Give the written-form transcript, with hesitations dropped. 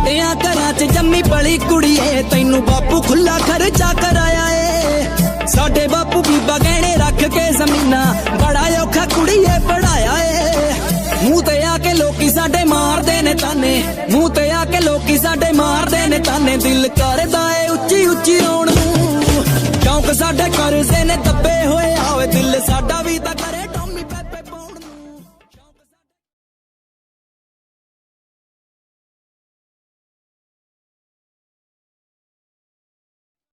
ਵੱਡਿਆਂ ਘਰਾਂ 'ਚ ਜੰਮੀ ਪਲੀ ਕੁੜੀਏ, ਤੈਨੂੰ ਬਾਪੂ ਖੁੱਲਾ ਖਰਚਾ ਕਰਾਇਆ ਏ। ਸਾਡੇ ਬਾਪੂ ਬੀਬਾ ਗਹਿਣੇ ਰੱਖ ਕੇ ਜ਼ਮੀਨਾਂ, ਬੜਾ ਔਖਾ ਕੁੜੀਏ ਪੜਾਇਆ ਏ। ਮੂੰਹ ਤੇ ਆ ਕੇ ਲੋਕੀ ਸਾਡੇ ਮਾਰਦੇ ਨੇ ਤਾਨੇ, ਮੂੰਹ ਤੇ ਆ ਕੇ ਲੋਕੀ ਸਾਡੇ ਮਾਰਦੇ ਨੇ ਤਾਨੇ। ਦਿਲ ਕਰਦਾ ਏ ਉੱਚੀ ਉੱਚੀ ਰੋਣ ਨੂੰ, ਕਿਉਂਕਿ ਸਾਡੇ ਕਰਜ਼ੇ ਨੇ ਦੱਬੇ ਹੋਏ ਆਵੇ। ਦਿਲ ਸਾਡਾ ਵੀ